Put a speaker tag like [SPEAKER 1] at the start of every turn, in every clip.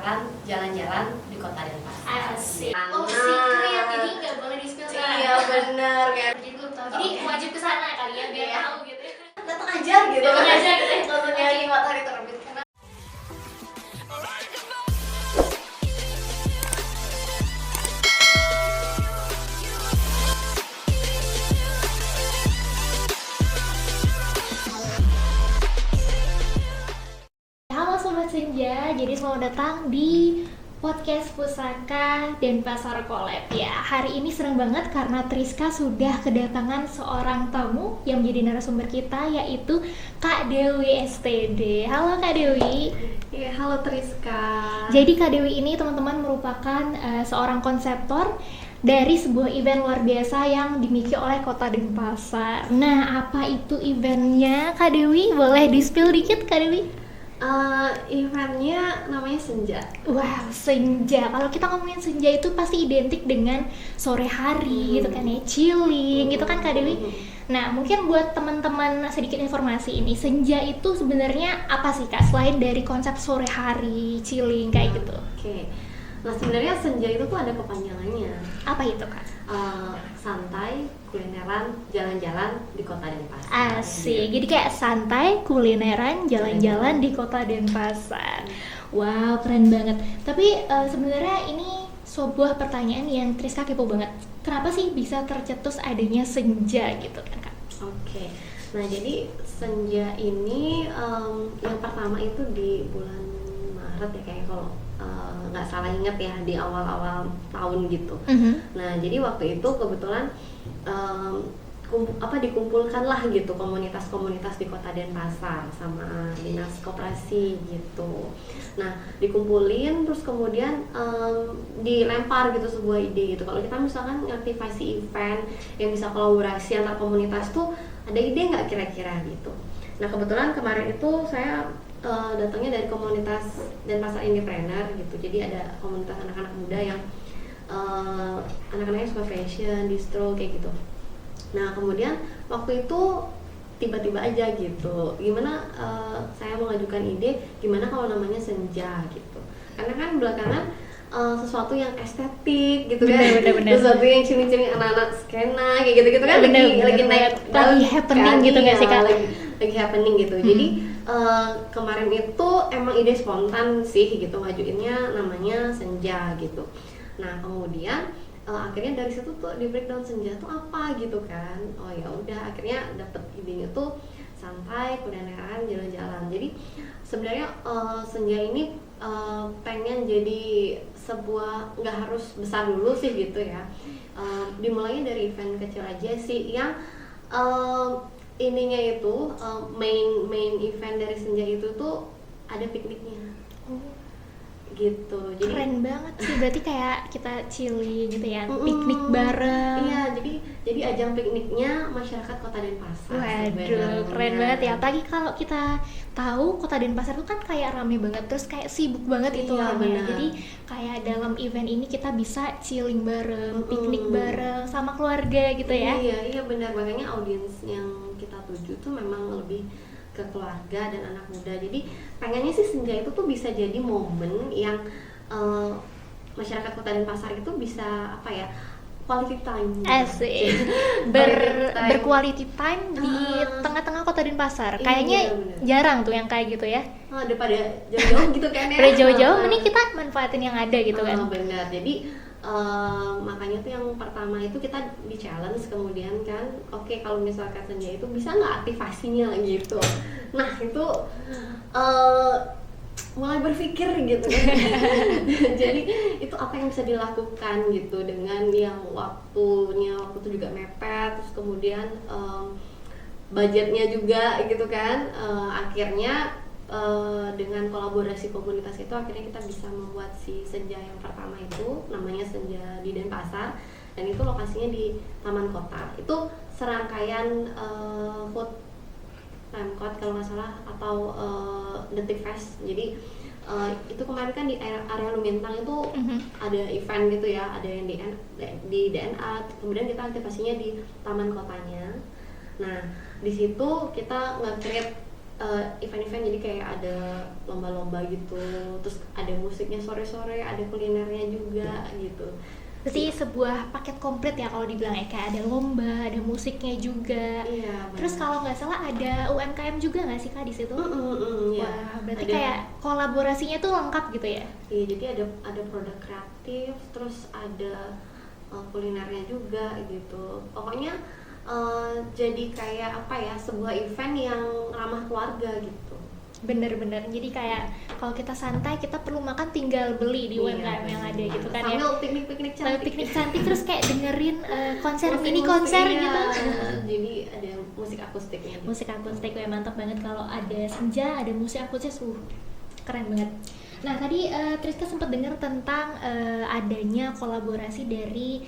[SPEAKER 1] kulineran, jalan-jalan di kota Denpasar.
[SPEAKER 2] Asik. Oh secret, jadi nggak boleh di-spill kan?
[SPEAKER 1] Iya bener kan.
[SPEAKER 2] Jadi belum tahu. Jadi wajib kesana kali ya biar tahu gitu.
[SPEAKER 1] Datang aja gitu.
[SPEAKER 2] Datang aja gitu.
[SPEAKER 1] Nonton nyari matahari terbit karena
[SPEAKER 2] Halo Sobat Senja, jadi selamat datang di podcast Pusaka Denpasar Collab ya. Hari ini senang banget karena Triska sudah kedatangan seorang tamu yang menjadi narasumber kita, yaitu Kak Dewi STD. Halo Kak Dewi.
[SPEAKER 1] Iya, halo Triska.
[SPEAKER 2] Jadi Kak Dewi ini teman-teman merupakan seorang konseptor dari sebuah event luar biasa yang dimiliki oleh Kota Denpasar. Nah, apa itu eventnya Kak Dewi? Boleh di-spill dikit Kak Dewi?
[SPEAKER 1] Eventnya namanya Senja.
[SPEAKER 2] Wow, senja. Kalau kita ngomongin senja itu pasti identik dengan sore hari gitu kan ya, chilling gitu kan Kak Dewi. Nah, mungkin buat teman-teman sedikit informasi ini, senja itu sebenarnya apa sih Kak? Selain dari konsep sore hari, chilling kayak gitu.
[SPEAKER 1] Oke. Nah sebenarnya Senja itu tuh ada kepanjangannya.
[SPEAKER 2] Apa itu Kak?
[SPEAKER 1] Santai, kulineran, jalan-jalan di kota Denpasar.
[SPEAKER 2] Asik. Jadi kayak santai, kulineran, jalan-jalan di Kota Denpasar. Wow, keren banget. Tapi sebenarnya ini sebuah pertanyaan yang Triska kepo banget. Kenapa sih bisa tercetus adanya senja gitu kan Kak?
[SPEAKER 1] Oke. Nah jadi Senja ini yang pertama itu di bulan Maret ya kayaknya kalau nggak salah inget ya, di awal-awal tahun gitu. Nah jadi waktu itu kebetulan dikumpulkanlah gitu komunitas-komunitas di kota Denpasar sama dinas koperasi gitu. Nah dikumpulin terus kemudian dilempar gitu sebuah ide gitu. Kalau kita misalkan ngaktivasi event yang bisa kolaborasi antar komunitas tuh ada ide nggak kira-kira gitu. Nah kebetulan kemarin itu saya datangnya dari komunitas Denpasar Indepreneur gitu. Jadi ada komunitas anak-anak muda yang anak-anaknya suka fashion, distro kayak gitu. Nah kemudian waktu itu tiba-tiba aja gitu, gimana saya mengajukan ide gimana kalau namanya Senja gitu. Karena kan belakangan sesuatu yang estetik gitu kan,
[SPEAKER 2] bener.
[SPEAKER 1] sesuatu yang ciri-ciri anak-anak skena kayak gitu-gitu kan lagi naik,
[SPEAKER 2] lagi happening kan, gitu nggak sih Kak?
[SPEAKER 1] Lagi happening gitu. Jadi kemarin itu emang ide spontan sih gitu, ngajuinnya namanya Senja gitu. Nah kemudian akhirnya dari situ tuh di breakdown Senja tuh apa gitu kan. Oh ya udah, akhirnya dapet idenya tuh santai, kulineran, jalan-jalan. Jadi sebenarnya Senja ini pengen jadi sebuah, nggak harus besar dulu sih gitu ya. Dimulainya dari event kecil aja sih yang ininya itu main event dari Senja itu tuh ada pikniknya. Gitu. Jadi
[SPEAKER 2] keren banget sih, berarti kayak kita chilling gitu ya, piknik bareng.
[SPEAKER 1] Iya, jadi ajang pikniknya masyarakat Kota Denpasar.
[SPEAKER 2] Waduh, keren banget ya. Apalagi kalau kita tahu Kota Denpasar itu kan kayak rame banget, terus kayak sibuk banget itu
[SPEAKER 1] Iya,
[SPEAKER 2] orangnya. Jadi kayak dalam event ini kita bisa chilling bareng, piknik bareng sama keluarga gitu ya.
[SPEAKER 1] Iya benar, makanya audiens yang kita tuju tuh memang lebih ke keluarga dan anak muda. Jadi pengennya sih Senja itu tuh bisa jadi momen yang masyarakat Kota Denpasar itu bisa apa ya, quality time.
[SPEAKER 2] Asik. Berquality time di tengah-tengah Kota Denpasar. Kayaknya jarang tuh yang kayak gitu ya.
[SPEAKER 1] Daripada jauh-jauh gitu kan ya.
[SPEAKER 2] Daripada jauh-jauh, mending kita manfaatin yang ada gitu kan.
[SPEAKER 1] Benar. Jadi makanya tuh yang pertama itu kita di challenge, kemudian kan oke, kalau misalkan Senja itu bisa nggak aktivasinya gitu. Nah itu mulai berpikir gitu kan. Jadi itu apa yang bisa dilakukan gitu dengan yang waktu itu juga mepet, terus kemudian budgetnya juga gitu kan. Akhirnya dengan kolaborasi komunitas itu akhirnya kita bisa membuat si Senja yang pertama itu namanya Senja di Denpasar, dan itu lokasinya di Taman Kota. Itu serangkaian food Pemkot kalau nggak salah, atau Detik Fest. Jadi itu kemarin kan di area Lumintang itu ada event gitu ya, ada yang di DNA, kemudian kita aktivasinya di Taman Kotanya. Nah di situ kita nge-create event-event, jadi kayak ada lomba-lomba gitu, terus ada musiknya sore-sore, ada kulinernya juga gitu.
[SPEAKER 2] Berarti sebuah paket komplit ya kalau dibilang ya, kayak ada lomba, ada musiknya juga.
[SPEAKER 1] Iya.
[SPEAKER 2] Terus kalau nggak salah ada UMKM juga nggak sih Kak di situ?
[SPEAKER 1] Iya.
[SPEAKER 2] Wah, berarti kayak kolaborasinya tuh lengkap gitu ya?
[SPEAKER 1] Iya, jadi ada produk kreatif, terus ada kulinernya juga gitu. Pokoknya jadi kayak apa ya, sebuah event yang ramah keluarga gitu.
[SPEAKER 2] Bener-bener, jadi kayak kalau kita santai kita perlu makan tinggal beli di UMKM yang ada gitu kan ya.
[SPEAKER 1] Sambil piknik-piknik cantik.
[SPEAKER 2] Sambil piknik cantik terus kayak dengerin mini konser
[SPEAKER 1] iya.
[SPEAKER 2] gitu.
[SPEAKER 1] Jadi ada musik akustiknya.
[SPEAKER 2] Musik akustik ya, mantap banget kalau ada senja, ada musik akustik, keren banget. Nah tadi Triska sempat dengar tentang adanya kolaborasi dari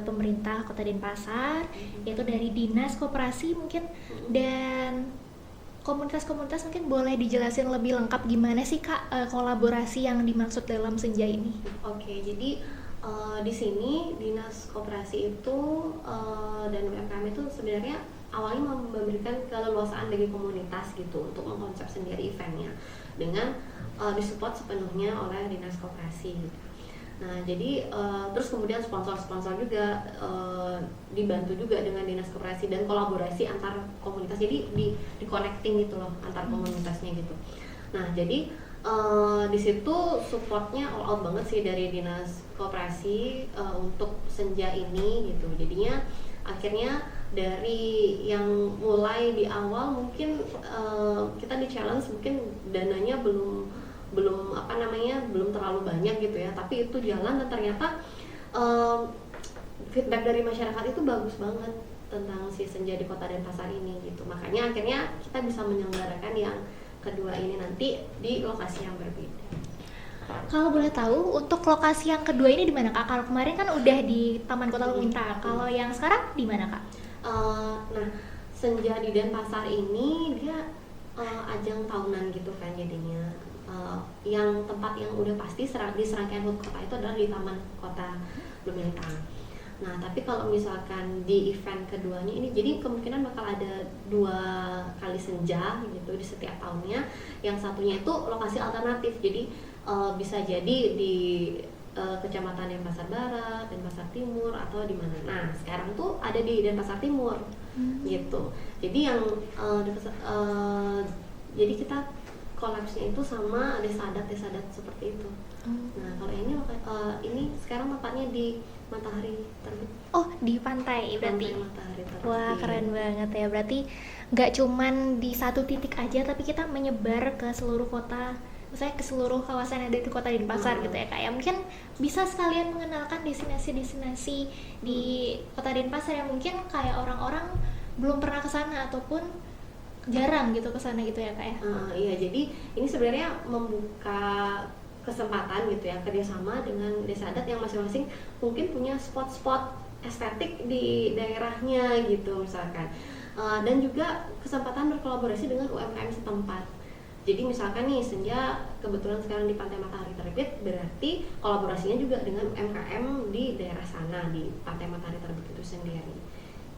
[SPEAKER 2] pemerintah Kota Denpasar, yaitu dari Dinas Koperasi mungkin, dan komunitas-komunitas. Mungkin boleh dijelasin lebih lengkap gimana sih Kak kolaborasi yang dimaksud dalam senja ini?
[SPEAKER 1] Oke, jadi di sini Dinas Koperasi itu dan UMKM itu sebenarnya awalnya memberikan keleluasaan bagi komunitas gitu untuk mengkonsep sendiri eventnya dengan disupport sepenuhnya oleh Dinas Koperasi. Nah, jadi terus kemudian sponsor-sponsor juga dibantu juga dengan Dinas Koperasi dan kolaborasi antar komunitas. Jadi di connecting gitu loh antar komunitasnya gitu. Nah, jadi di situ supportnya all out banget sih dari Dinas Koperasi untuk senja ini gitu. Jadinya akhirnya dari yang mulai di awal mungkin kita di challenge mungkin dananya belum terlalu banyak gitu ya, tapi itu jalan dan ternyata feedback dari masyarakat itu bagus banget tentang si senja di Kota Denpasar ini gitu. Makanya akhirnya kita bisa menyelenggarakan yang kedua ini nanti di lokasi yang berbeda.
[SPEAKER 2] Kalau boleh tahu untuk lokasi yang kedua ini di mana Kak? Kalau kemarin kan udah di Taman Kota Lumintang. Kalau yang sekarang di mana Kak?
[SPEAKER 1] Nah, senja di Denpasar ini dia ajang tahunan gitu kan jadinya. Yang tempat yang udah pasti di serangkaian HUT kota itu adalah di Taman Kota Lumintang. Nah, tapi kalau misalkan di event keduanya ini, jadi kemungkinan bakal ada 2 kali senja gitu di setiap tahunnya. Yang satunya itu lokasi alternatif, jadi bisa jadi di Kecamatan Denpasar Barat, Denpasar Timur, atau di mana. Nah, sekarang tuh ada di Denpasar Timur gitu. Jadi yang jadi kita kolapsnya itu sama desa adat seperti itu. Nah, kalau ini sekarang tempatnya di Matahari Terbit.
[SPEAKER 2] Oh, di pantai berarti.
[SPEAKER 1] Matahari Terbit.
[SPEAKER 2] Wah, keren banget ya. Berarti nggak cuman di satu titik aja, tapi kita menyebar ke seluruh kota, misalnya ke seluruh kawasan yang ada di Kota Denpasar gitu ya Kak ya. Mungkin bisa sekalian mengenalkan destinasi-destinasi di Kota Denpasar yang mungkin kayak orang-orang belum pernah ke sana ataupun jarang gitu ke sana gitu ya Kak ya.
[SPEAKER 1] Iya, jadi ini sebenarnya membuka kesempatan gitu ya kerjasama dengan desa adat yang masing-masing mungkin punya spot-spot estetik di daerahnya gitu misalkan, dan juga kesempatan berkolaborasi dengan UMKM setempat. Jadi misalkan nih senja kebetulan sekarang di Pantai Matahari Terbit, berarti kolaborasinya juga dengan UMKM di daerah sana di Pantai Matahari Terbit itu sendiri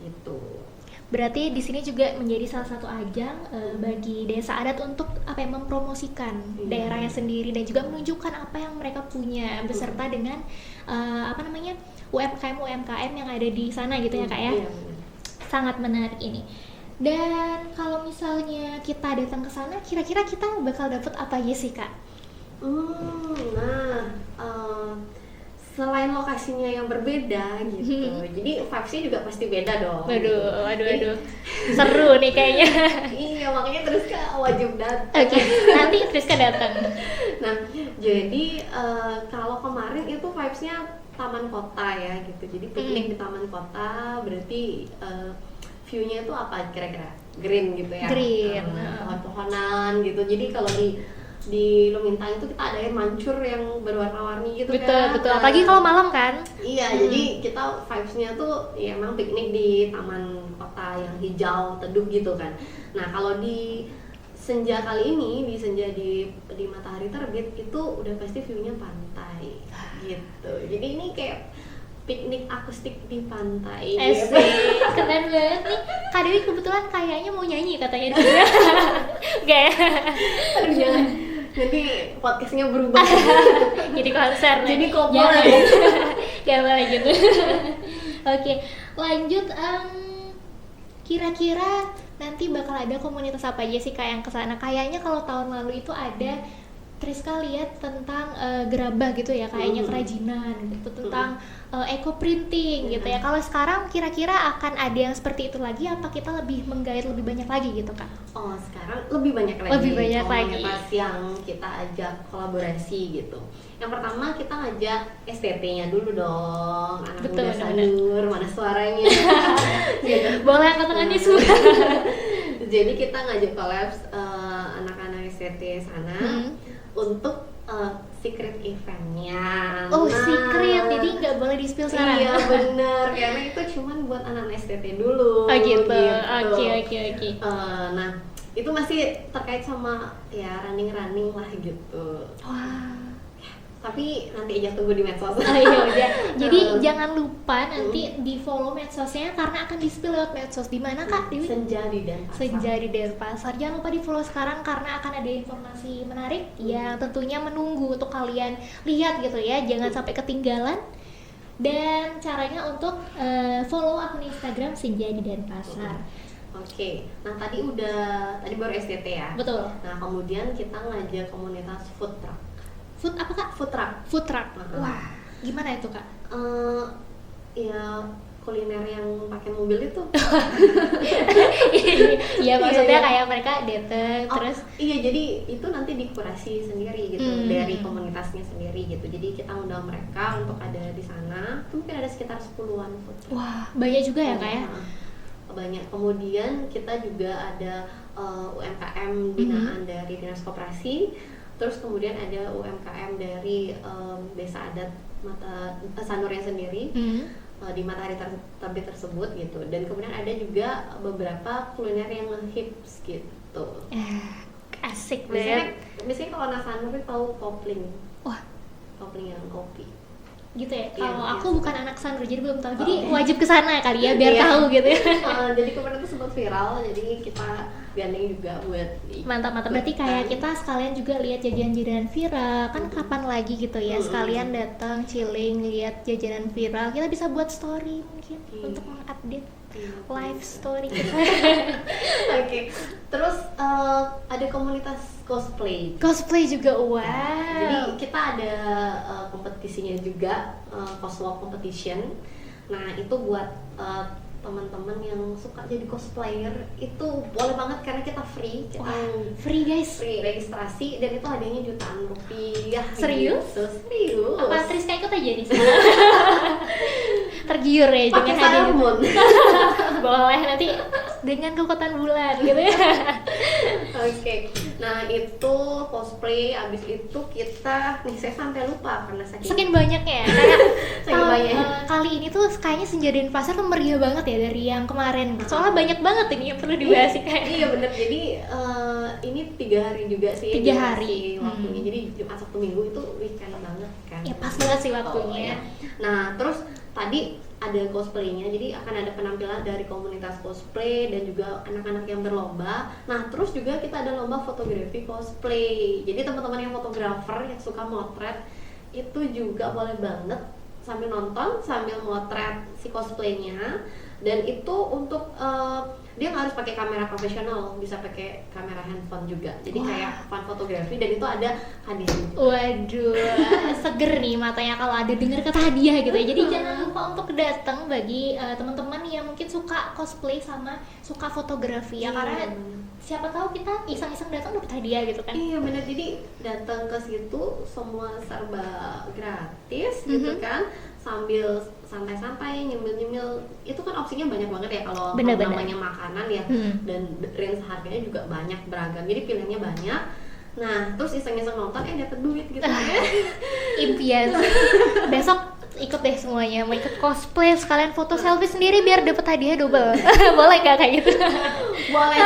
[SPEAKER 1] gitu.
[SPEAKER 2] Berarti di sini juga menjadi salah satu ajang bagi desa adat untuk mempromosikan daerahnya sendiri dan juga menunjukkan apa yang mereka punya beserta dengan UMKM yang ada di sana gitu ya Kak ya. Sangat menarik ini. Dan kalau misalnya kita datang ke sana, kira-kira kita bakal dapet apa aja sih Kak?
[SPEAKER 1] Selain lokasinya yang berbeda gitu, jadi vibes-nya juga pasti beda dong.
[SPEAKER 2] Waduh. Seru nih kayaknya.
[SPEAKER 1] Iya, makanya Triska wajib datang.
[SPEAKER 2] Oke, nanti Triska datang.
[SPEAKER 1] Nah, jadi kalau kemarin itu vibes-nya taman kota ya gitu. Jadi piknik di taman kota, berarti view-nya itu apa kira-kira? Green gitu ya.
[SPEAKER 2] Green.
[SPEAKER 1] Pohon-pohonan gitu. Jadi kalau di Lumintang itu kita ada air mancur yang berwarna-warni gitu kan.
[SPEAKER 2] Betul. Apalagi kalau malam kan.
[SPEAKER 1] Iya, jadi kita vibes-nya tuh ya emang piknik di taman kota yang hijau teduh gitu kan. Nah, kalau di senja kali ini, di senja di Matahari Terbit itu udah pasti view-nya pantai gitu. Jadi ini kayak piknik akustik di pantai.
[SPEAKER 2] Keren banget nih. Kak Dewi kebetulan kayaknya mau nyanyi katanya. Oke.
[SPEAKER 1] Aduh, jangan nanti podcastnya berubah.
[SPEAKER 2] Jadi konser.
[SPEAKER 1] Jadi koplo
[SPEAKER 2] Jangan.
[SPEAKER 1] lagi.
[SPEAKER 2] Gak boleh gitu. Oke, lanjut. Kira-kira nanti bakal ada komunitas apa aja sih Kak yang kesana? Kayaknya kalau tahun lalu itu ada, Triska lihat tentang gerabah gitu ya, kayaknya kerajinan gitu, tentang eco printing gitu ya. Kalau sekarang kira-kira akan ada yang seperti itu lagi, apa kita lebih menggait lebih banyak lagi gitu Kak?
[SPEAKER 1] Oh, sekarang lebih banyak lagi.
[SPEAKER 2] Lebih banyak
[SPEAKER 1] komunitas yang kita ajak kolaborasi gitu. Yang pertama kita ngajak STT-nya dulu dong, anak
[SPEAKER 2] Betul,
[SPEAKER 1] muda
[SPEAKER 2] benar-benar.
[SPEAKER 1] Sanur, mana suaranya. Gitu.
[SPEAKER 2] Boleh angkat tangannya semua.
[SPEAKER 1] Jadi kita ngajak kolaps anak-anak STT sana untuk secret eventnya.
[SPEAKER 2] Oh, secret, jadi nggak boleh di-spill sekarang.
[SPEAKER 1] Iya bener, karena itu cuman buat anak STT dulu.
[SPEAKER 2] Oh gitu. Oke.
[SPEAKER 1] Nah, itu masih terkait sama ya running lah gitu.
[SPEAKER 2] Wah.
[SPEAKER 1] Tapi nanti aja tunggu di medsos.
[SPEAKER 2] Oh iya udah. Jadi jangan lupa nanti di follow medsosnya karena akan di-spill lewat medsos. Di mana Kak Dewi?
[SPEAKER 1] Senja di Denpasar.
[SPEAKER 2] Senja di Denpasar. Jangan lupa di follow sekarang karena akan ada informasi menarik yang tentunya menunggu untuk kalian lihat gitu ya. Jangan sampai ketinggalan. Dan caranya untuk follow akun Instagram Senja di Denpasar.
[SPEAKER 1] Oke. Nah tadi baru STT ya.
[SPEAKER 2] Betul.
[SPEAKER 1] Nah kemudian kita ngajak komunitas food truck.
[SPEAKER 2] Food apa Kak?
[SPEAKER 1] Food truck.
[SPEAKER 2] Food truck.
[SPEAKER 1] Nah.
[SPEAKER 2] Wah, gimana itu Kak?
[SPEAKER 1] Ya kuliner yang pakai mobil itu.
[SPEAKER 2] Iya maksudnya
[SPEAKER 1] Iya.
[SPEAKER 2] kayak mereka dateng terus.
[SPEAKER 1] Iya, jadi itu nanti dikurasi sendiri gitu dari komunitasnya sendiri gitu. Jadi kita undang mereka untuk ada di sana. Itu mungkin ada sekitar 10-an food truck.
[SPEAKER 2] Wah, banyak juga ya Kak ya?
[SPEAKER 1] Banyak. Kemudian kita juga ada UMKM binaan dari Dinas Koperasi. Terus kemudian ada UMKM dari Desa Adat Sanurnya sendiri di Matahari Terbit tersebut gitu. Dan kemudian ada juga beberapa kuliner yang hits gitu.
[SPEAKER 2] Asik banget.
[SPEAKER 1] Biasanya kalau anak Sanur itu tahu kopling.
[SPEAKER 2] Wah,
[SPEAKER 1] Kopling yang kopi.
[SPEAKER 2] gitu ya.
[SPEAKER 1] Iya,
[SPEAKER 2] Kalau aku
[SPEAKER 1] biasa.
[SPEAKER 2] bukan anak Sanur jadi belum tahu. Jadi wajib kesana kali ya biar
[SPEAKER 1] Iya.
[SPEAKER 2] tahu gitu ya.
[SPEAKER 1] Jadi kemarin itu sempat viral, jadi kita gandeng juga buat
[SPEAKER 2] Mantap. Berarti kayak kita sekalian juga lihat jajanan-jajanan viral. Kan kapan lagi gitu ya sekalian datang chilling lihat jajanan viral. Kita bisa buat story mungkin untuk mengupdate live story kita.
[SPEAKER 1] Oke. Terus ada komunitas cosplay.
[SPEAKER 2] Cosplay juga, wow.
[SPEAKER 1] Jadi kita ada kompetisinya juga, coswalk competition. Nah itu buat teman-teman yang suka jadi cosplayer itu boleh banget karena kita free. Kita
[SPEAKER 2] Free guys.
[SPEAKER 1] free registrasi dan itu hadiahnya jutaan rupiah.
[SPEAKER 2] Serius?
[SPEAKER 1] Gitu. Serius.
[SPEAKER 2] Apa Triska ikut aja nih? Tergiur ya
[SPEAKER 1] Pakai
[SPEAKER 2] dengan hadiah.
[SPEAKER 1] salmon.
[SPEAKER 2] Boleh nanti dengan kekuatan bulan gitu ya.
[SPEAKER 1] Oke, nah itu cosplay, abis itu kita, saya sampai lupa karena
[SPEAKER 2] Saking banyaknya ya. Kayak
[SPEAKER 1] Saking
[SPEAKER 2] kalau,
[SPEAKER 1] banyaknya.
[SPEAKER 2] kali ini tuh kayaknya Senja Denpasar tuh meriah banget ya dari yang kemarin. Soalnya banyak banget ini yang perlu dibahas sih kayak.
[SPEAKER 1] Iya bener, jadi ini 3 hari juga sih.
[SPEAKER 2] 3 hari.
[SPEAKER 1] Waktunya, jadi Jumat Sabtu Minggu itu weekend banget kan.
[SPEAKER 2] Ya pas banget sih waktunya.
[SPEAKER 1] iya. Nah terus tadi ada cosplaynya, jadi akan ada penampilan dari komunitas cosplay dan juga anak-anak yang berlomba. Nah terus juga kita ada lomba fotografi cosplay. Jadi teman-teman yang fotografer yang suka motret itu juga boleh banget sambil nonton sambil motret si cosplaynya. Dan itu untuk dia nggak harus pakai kamera profesional, bisa pakai kamera handphone juga. Jadi kayak fun fotografi dan itu ada hadiahnya.
[SPEAKER 2] Waduh, seger nih matanya kalau ada dengar kata hadiah gitu ya. Jadi jangan lupa untuk datang bagi teman-teman yang mungkin suka cosplay sama suka fotografi ya, karena siapa tahu kita iseng-iseng datang dapat hadiah gitu kan.
[SPEAKER 1] Iya benar, jadi datang ke situ semua serba gratis gitu kan, sambil santai-santai nyemil-nyemil. Itu kan opsinya banyak banget ya kalau
[SPEAKER 2] Bener-bener.
[SPEAKER 1] namanya makanan ya, dan range harganya juga banyak beragam, jadi pilihannya banyak. Nah terus iseng-iseng nonton dapat duit gitu ya.
[SPEAKER 2] Impian sih. Besok ikut deh semuanya, mau ikut cosplay sekalian foto selfie sendiri biar dapat hadiah double. Boleh gak kayak gitu?
[SPEAKER 1] Boleh.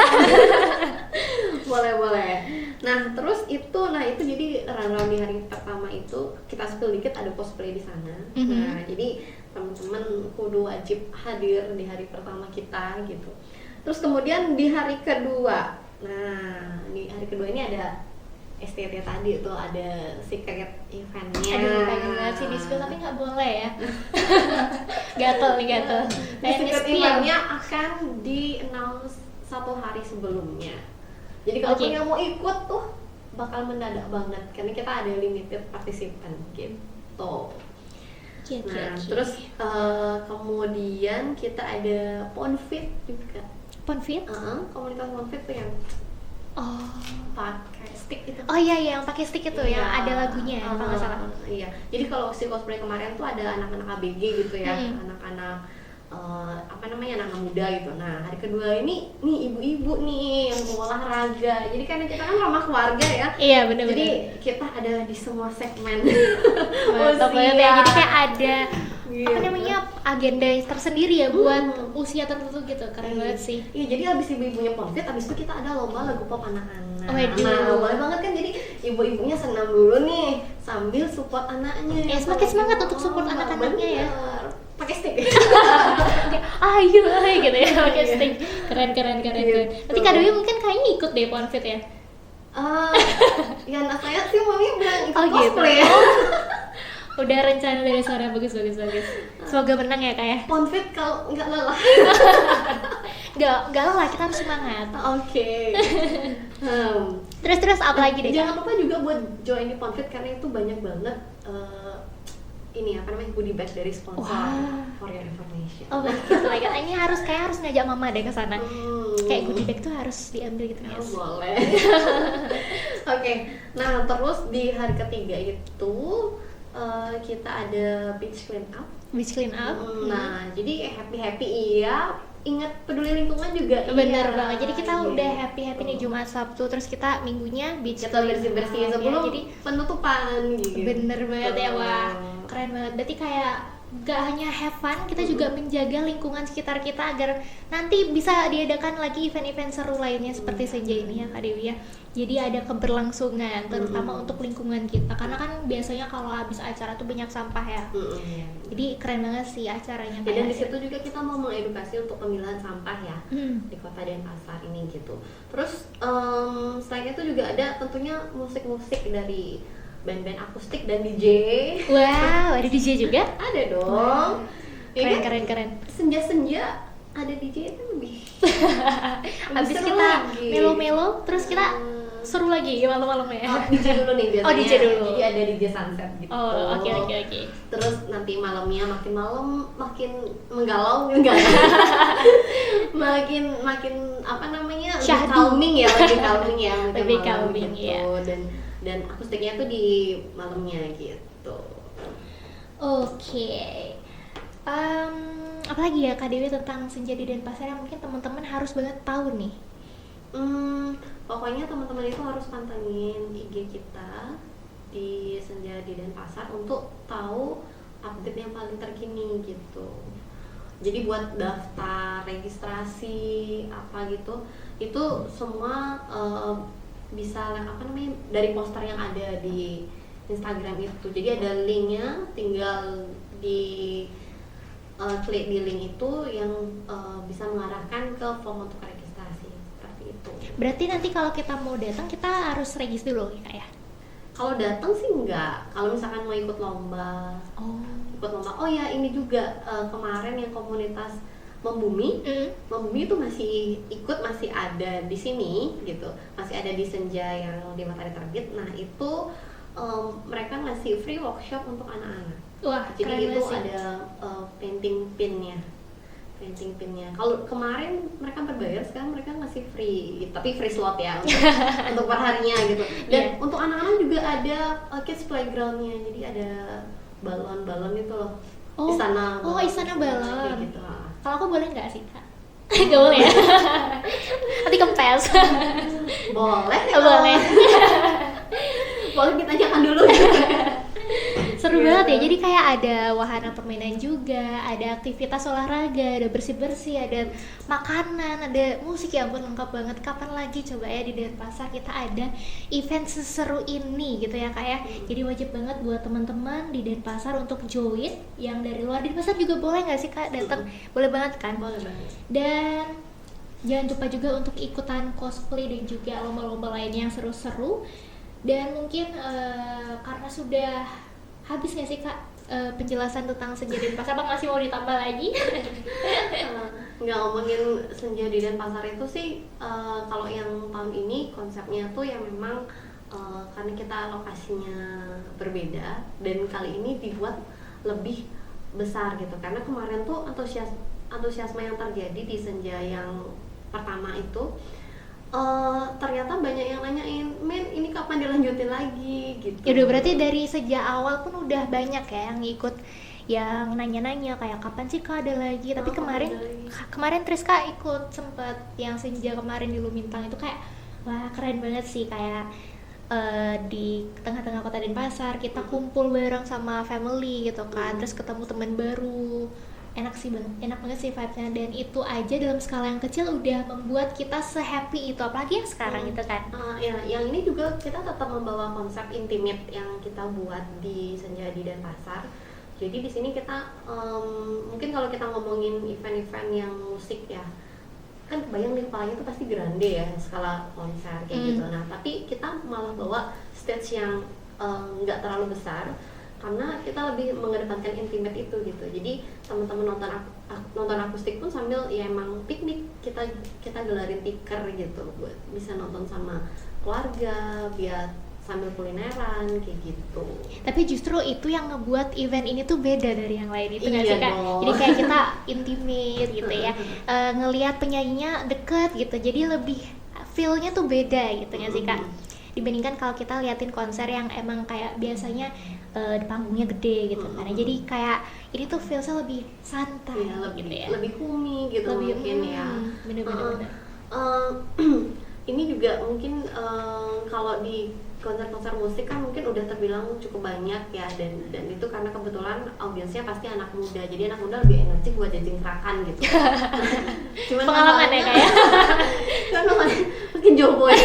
[SPEAKER 1] boleh. Nah terus itu jadi run di hari pertama itu kita spill dikit ada cosplay di sana. Nah jadi teman-teman kudu wajib hadir di hari pertama kita gitu. Terus kemudian di hari kedua Nah, di hari kedua ini ada STT tadi tuh, ada secret eventnya.
[SPEAKER 2] Aduh, pengen banget sih di-spill tapi nggak boleh ya. Gatel nih, gatel.
[SPEAKER 1] Secret eventnya akan di-announce 1 hari sebelumnya. Jadi kalau yang mau ikut tuh bakal mendadak banget karena kita ada limited participant gitu. Nah, terus kemudian kita ada Ponfit juga.
[SPEAKER 2] Ponfit?
[SPEAKER 1] Komunitas Ponfit tuh yang pakai stick itu.
[SPEAKER 2] Oh iya, yang pakai stick itu yang ada lagunya kalau nggak salah.
[SPEAKER 1] Iya. Jadi kalau si cosplay kemarin tuh ada anak-anak ABG gitu ya, anak-anak anak muda gitu. Nah, hari kedua ini nih ibu-ibu nih yang mau olahraga. Jadi karena kita kan ramah keluarga ya.
[SPEAKER 2] Iya, benar-benar.
[SPEAKER 1] Jadi kita ada di semua segmen.
[SPEAKER 2] Mantap banget ya. Jadi kayak ada agenda tersendiri ya buat usia tertentu gitu. Keren banget sih.
[SPEAKER 1] Iya, jadi abis ibu-ibunya Ponfit, abis itu kita ada lomba lagu pop anak-anak.
[SPEAKER 2] Nah,
[SPEAKER 1] boleh banget kan, jadi ibu-ibunya senam dulu nih sambil support anaknya.
[SPEAKER 2] Ya, semakin semangat untuk support anak-anaknya ya.
[SPEAKER 1] Pakai stick.
[SPEAKER 2] Ayo gitu ya, pakai stick. Keren. Nanti Kak Dewi mungkin kayaknya ikut deh Ponfit ya.
[SPEAKER 1] Ya anak saya sih mami bilang ikut
[SPEAKER 2] Gitu.
[SPEAKER 1] cosplay.
[SPEAKER 2] Udah rencana dari suara bagus. Semoga menang ya Kak ya.
[SPEAKER 1] Ponfit kalau nggak lelah.
[SPEAKER 2] Nggak lelah, kita harus semangat.
[SPEAKER 1] Oke.
[SPEAKER 2] Terus apa lagi deh?
[SPEAKER 1] Jangan lupa juga buat join di Ponfit karena itu banyak banget goodie bag dari sponsor. For your information.
[SPEAKER 2] Oh gitu lagi. Ini harus ngajak mama deh ke sana. Kayak goodie bag tuh harus diambil gitu guys.
[SPEAKER 1] Boleh. Oke. Nah, terus di hari ketiga itu kita ada beach clean up. Nah, jadi happy iya. Ingat peduli lingkungan juga.
[SPEAKER 2] Bener banget. Jadi kita udah happy nih Jumat Sabtu, terus kita minggunya beach clean
[SPEAKER 1] bersih sebelum jadi penutupan gitu.
[SPEAKER 2] Bener banget ya, wah keren banget. Berarti kayak gak hanya have fun, kita juga menjaga lingkungan sekitar kita agar nanti bisa diadakan lagi event-event seru lainnya seperti Senja ini ya Kak Dewi ya. Jadi ada keberlangsungan terutama untuk lingkungan kita, karena kan biasanya kalau habis acara tuh banyak sampah ya. Jadi keren banget sih acaranya.
[SPEAKER 1] Dan di situ juga kita mau mengedukasi untuk pemilahan sampah ya di Kota Denpasar ini gitu. Terus selain itu juga ada tentunya musik-musik dari band-band akustik dan DJ.
[SPEAKER 2] Wow, ada DJ juga?
[SPEAKER 1] Ada dong.
[SPEAKER 2] Keren.
[SPEAKER 1] Senja-senja ada DJ itu lebih.
[SPEAKER 2] Habis kita melo-melo, terus kita seru lagi malam-malamnya.
[SPEAKER 1] DJ dulu nih biasanya.
[SPEAKER 2] DJ dulu.
[SPEAKER 1] Jadi ada DJ sunset gitu.
[SPEAKER 2] Oke.
[SPEAKER 1] Terus nanti malamnya makin malam makin menggalau makin apa namanya? Lebih calming ya. Dan akustiknya tuh di malamnya gitu.
[SPEAKER 2] Oke. Apalagi ya Kak Dewi tentang Senja di Denpasar yang mungkin teman-teman harus banget tahu nih.
[SPEAKER 1] Pokoknya teman-teman itu harus pantengin IG kita di Senja di Denpasar untuk tahu update yang paling terkini gitu. Jadi buat daftar registrasi apa gitu itu semua bisa dari poster yang ada di Instagram itu. Jadi ada linknya, tinggal klik di link itu yang bisa mengarahkan ke form untuk registrasi seperti itu.
[SPEAKER 2] Berarti nanti kalau kita mau datang kita harus register dulu ya Kak ya?
[SPEAKER 1] Kalau datang sih enggak. Kalau misalkan mau ikut lomba. Oh ya, ini juga kemarin yang komunitas Membumi itu masih ada di sini gitu, masih ada di Senja yang di Matahari Terbit. Nah itu mereka ngasih free workshop untuk anak-anak.
[SPEAKER 2] Wah,
[SPEAKER 1] jadi itu ada painting pinnya. Kalau kemarin mereka berbayar, sekarang mereka ngasih free, tapi free slot ya untuk perharinya gitu. Dan untuk anak-anak juga ada kids playgroundnya, jadi ada balon itu loh. Istana
[SPEAKER 2] balon
[SPEAKER 1] gitu.
[SPEAKER 2] Kalau aku boleh nggak sih Kak? Nggak boleh ya? Nanti kempes.
[SPEAKER 1] Boleh. Boleh ditanyakan dulu.
[SPEAKER 2] Seru banget ya, jadi kayak ada wahana permainan juga, ada aktivitas olahraga, ada bersih-bersih, ada makanan, ada musik, ya ampun lengkap banget. Kapan lagi coba ya di Denpasar kita ada event seseru ini gitu ya Kak ya. Jadi wajib banget buat teman-teman di Denpasar untuk join. Yang dari luar Denpasar juga boleh nggak sih Kak datang? Boleh banget kan?
[SPEAKER 1] Boleh banget.
[SPEAKER 2] Dan Jangan lupa juga untuk ikutan cosplay dan juga lomba-lomba lainnya yang seru-seru. Dan mungkin karena sudah habis nggak sih Kak penjelasan tentang Senja di Denpasar, Bang masih mau ditambah lagi?
[SPEAKER 1] Nggak ngomongin Senja di Denpasar itu sih, kalau yang tahun ini konsepnya tuh yang memang karena kita lokasinya berbeda dan kali ini dibuat lebih besar gitu, karena kemarin tuh antusiasme yang terjadi di Senja yang pertama itu ternyata banyak yang nanyain, men ini kapan dilanjutin lagi gitu.
[SPEAKER 2] Ya udah, berarti dari sejak awal pun udah banyak ya yang ikut, yang nanya-nanya kayak kapan sih Kak ada lagi. Tapi kemarin Triska ikut sempet yang Senja kemarin di Lumintang itu kayak wah keren banget sih, kayak di tengah-tengah kota Denpasar kita kumpul bareng sama family gitu kan, terus ketemu teman baru. Enak banget sih vibes-nya, dan itu aja dalam skala yang kecil udah membuat kita se-happy itu, apalagi yang sekarang gitu kan.
[SPEAKER 1] Ya, yang ini juga kita tetap membawa konsep intimate yang kita buat di Senja di Denpasar. Jadi di sini kita mungkin kalau kita ngomongin event-event yang musik ya, kan kebayang di kepalanya itu pasti grande ya, skala konser kayak gitu. Nah, tapi kita malah bawa stage yang nggak terlalu besar, karena kita lebih mengedepankan intimate itu gitu. Jadi teman-teman nonton akustik pun sambil ya emang piknik, kita gelarin tikar gitu buat bisa nonton sama keluarga, biar sambil kulineran kayak gitu.
[SPEAKER 2] Tapi justru itu yang ngebuat event ini tuh beda dari yang lain itu nggak
[SPEAKER 1] Iya
[SPEAKER 2] sih Kak?
[SPEAKER 1] dong.
[SPEAKER 2] Jadi kayak kita intimate gitu ya, ngelihat penyanyinya deket gitu, jadi lebih feel-nya tuh beda gitu nggak sih Kak? Dibandingkan kalau kita liatin konser yang emang kayak biasanya panggungnya gede gitu kan. Jadi kayak ini tuh feel-nya lebih santai
[SPEAKER 1] Ya, lebih,
[SPEAKER 2] gitu ya.
[SPEAKER 1] lebih kumi gitu mungkin ya.
[SPEAKER 2] Bener-bener.
[SPEAKER 1] Ini juga mungkin kalau di konser-konser musik kan mungkin udah terbilang cukup banyak ya, dan itu karena kebetulan audiensnya pasti anak muda, jadi anak muda lebih energik buat jingkrakan gitu. Cuman
[SPEAKER 2] Pengalaman ya kayak
[SPEAKER 1] kan makin jompo ya.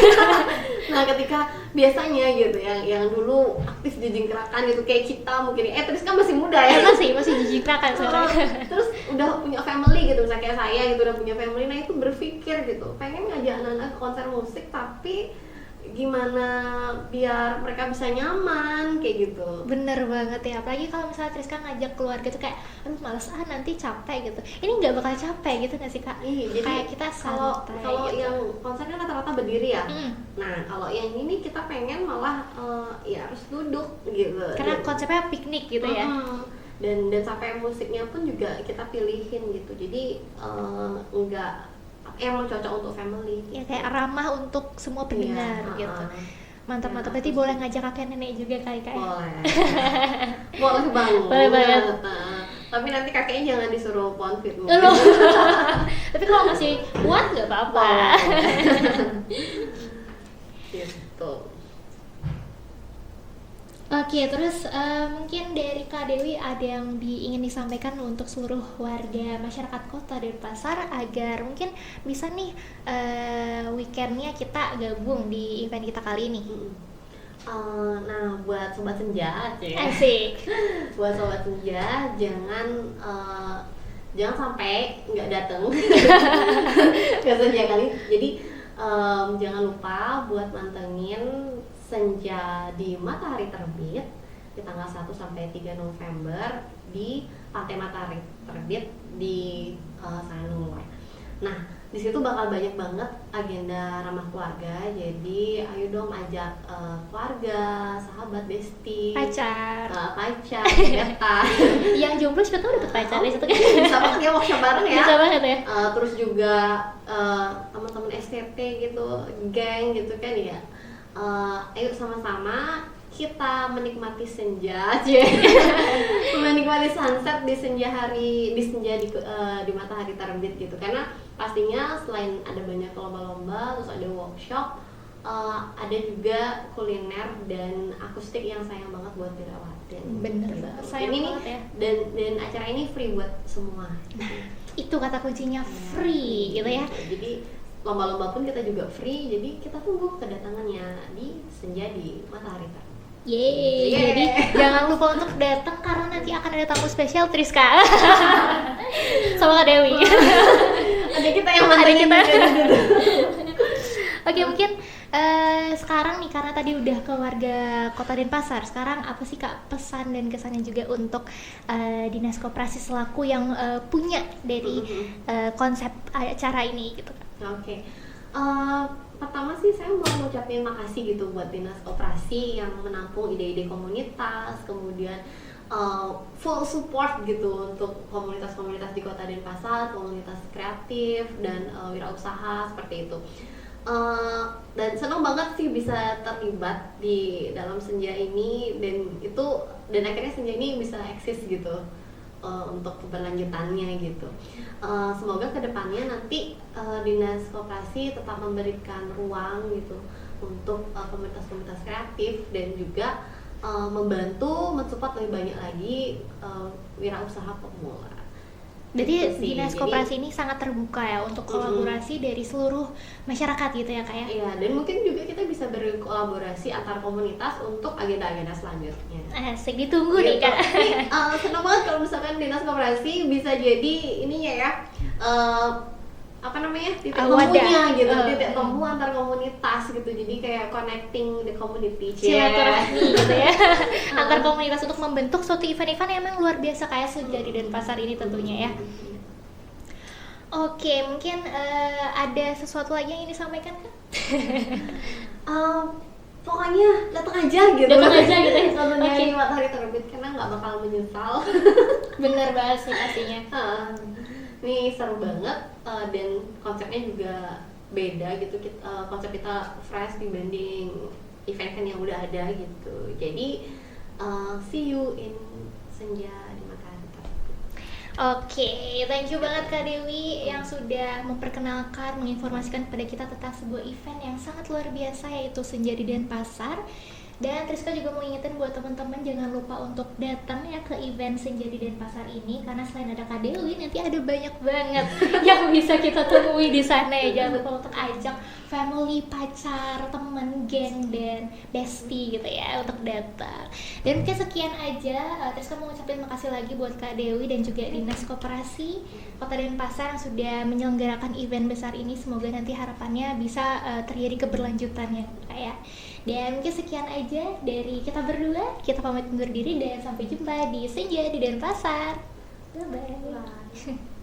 [SPEAKER 1] Nah, ketika biasanya gitu yang dulu aktif jingkrakan gitu kayak kita mungkin terus kan masih muda ya,
[SPEAKER 2] masih jijik-rakan sekarang.
[SPEAKER 1] Terus udah punya family gitu, misalnya kayak saya gitu udah punya family, nah itu berpikir gitu pengen ngajak anak-anak ke konser musik, tapi gimana biar mereka bisa nyaman kayak gitu.
[SPEAKER 2] Bener banget ya, apalagi kalau misalnya Triska ngajak keluarga tuh kayak aduh males nanti capek gitu. Ini nggak bakal capek gitu nggak sih Kak?
[SPEAKER 1] Iya, jadi
[SPEAKER 2] kayak kita
[SPEAKER 1] kalau
[SPEAKER 2] gitu.
[SPEAKER 1] yang konsernya rata-rata berdiri ya. Nah, kalau yang ini kita pengen malah ya harus duduk gitu.
[SPEAKER 2] Karena konsepnya piknik gitu ya.
[SPEAKER 1] Dan sampai musiknya pun juga kita pilihin gitu. Jadi enggak emang cocok untuk family
[SPEAKER 2] Ya kayak ramah untuk semua pendengar gitu. Mantap. Berarti boleh ngajak kakek nenek juga kali Kak?
[SPEAKER 1] Boleh banget.
[SPEAKER 2] Boleh banget.
[SPEAKER 1] Tapi nanti kakeknya jangan disuruh ponfit.
[SPEAKER 2] Tapi kalau masih kuat nggak apa-apa.
[SPEAKER 1] Gitu.
[SPEAKER 2] Oke, terus mungkin dari Kak Dewi ada yang ingin disampaikan untuk seluruh warga masyarakat kota Denpasar agar mungkin bisa nih weekendnya kita gabung di event kita kali ini.
[SPEAKER 1] Nah, buat sobat senja,
[SPEAKER 2] Asik.
[SPEAKER 1] buat sobat senja jangan sampai nggak datang ke senja kali. Jadi jangan lupa buat mantengin Senja di Matahari Terbit di tanggal 1 sampai 3 November di Pantai Matahari Terbit di Sanur. Nah, di situ bakal banyak banget agenda ramah keluarga. Jadi ayo dong ajak keluarga, sahabat, bestie,
[SPEAKER 2] Pacar,
[SPEAKER 1] gebetan.
[SPEAKER 2] Yang jomblo siapa tahu dapet pacar di situ kan.
[SPEAKER 1] Bisa pakai workshop bareng ya.
[SPEAKER 2] Bisa banget ya.
[SPEAKER 1] Terus juga teman-teman STT gitu, geng gitu kan ya. Ayo sama-sama kita menikmati senja, menikmati sunset di senja di Matahari Terbit gitu. Karena pastinya selain ada banyak lomba-lomba, terus ada workshop, ada juga kuliner dan akustik yang sayang banget buat dilewatin.
[SPEAKER 2] Bener
[SPEAKER 1] gitu.
[SPEAKER 2] banget, sayang
[SPEAKER 1] ini
[SPEAKER 2] banget ya.
[SPEAKER 1] Dan acara ini free buat semua.
[SPEAKER 2] Itu kata kuncinya, free gitu ya.
[SPEAKER 1] Jadi lomba-lomba pun kita juga free, jadi kita tunggu kedatangannya di Senja di Matahari Terbit.
[SPEAKER 2] Yeay, jadi jangan lupa untuk datang karena nanti akan ada tamu spesial Triska sama Kak Dewi.
[SPEAKER 1] Ada kita yang mantannya dulu.
[SPEAKER 2] Oke, mungkin sekarang nih karena tadi udah ke warga Kota Denpasar, sekarang apa sih Kak pesan dan kesannya juga untuk Dinas Koperasi selaku yang punya dari konsep acara ini gitu Kak?
[SPEAKER 1] Oke. Pertama sih saya mau ngucapin makasih gitu buat Dinas Koperasi yang menampung ide-ide komunitas, kemudian full support gitu untuk komunitas-komunitas di Kota Denpasar, komunitas kreatif dan wirausaha seperti itu. Dan senang banget sih bisa terlibat di dalam Senja ini dan akhirnya Senja ini bisa eksis gitu untuk keberlanjutannya gitu. Semoga kedepannya nanti Dinas Koperasi tetap memberikan ruang gitu untuk komunitas-komunitas kreatif dan juga membantu mensupport lebih banyak lagi wirausaha pemula.
[SPEAKER 2] Berarti Dinas Koperasi ini sangat terbuka ya untuk kolaborasi dari seluruh masyarakat gitu ya Kak ya?
[SPEAKER 1] Iya, dan mungkin juga kita bisa berkolaborasi antar komunitas untuk agenda-agenda selanjutnya.
[SPEAKER 2] Asik, ditunggu nih Kak.
[SPEAKER 1] Senang banget kalau misalkan Dinas Koperasi bisa jadi ininya ya, titik temunya gitu, titik temu antar komunitas gitu, jadi kayak connecting the community,
[SPEAKER 2] silaturahmi gitu ya antar komunitas untuk membentuk suatu event-event yang emang luar biasa kayak Senja di Denpasar ini tentunya ya. Oke, mungkin ada sesuatu lagi yang ingin disampaikan Kak?
[SPEAKER 1] Pokoknya datang aja gitu ya sebenarnya matahari terbit karena nggak bakal menyesal.
[SPEAKER 2] Bener banget sih pastinya.
[SPEAKER 1] Ini seru banget dan konsepnya juga beda gitu. Konsep kita fresh dibanding event-event yang udah ada gitu. Jadi see you in Senja di Makassar.
[SPEAKER 2] Oke, thank you banget Kak Dewi yang sudah memperkenalkan, menginformasikan kepada kita tentang sebuah event yang sangat luar biasa yaitu Senja di Denpasar. Dan Triska juga mau ingetin buat teman-teman jangan lupa untuk datang ya ke event Senja di Denpasar ini karena selain ada Kak Dewi nanti ada banyak banget yang bisa kita temui di sana ya. Jangan lupa untuk ajak family, pacar, temen, geng, dan bestie gitu ya untuk datang. Dan mungkin sekian aja, Triska mau ngucapin makasih lagi buat Kak Dewi dan juga Dinas Koperasi Kota Denpasar yang sudah menyelenggarakan event besar ini. Semoga nanti harapannya bisa terjadi keberlanjutannya ya. Dan mungkin sekian aja dari kita berdua. Kita pamit undur diri dan sampai jumpa di Senja di Denpasar. Bye-bye.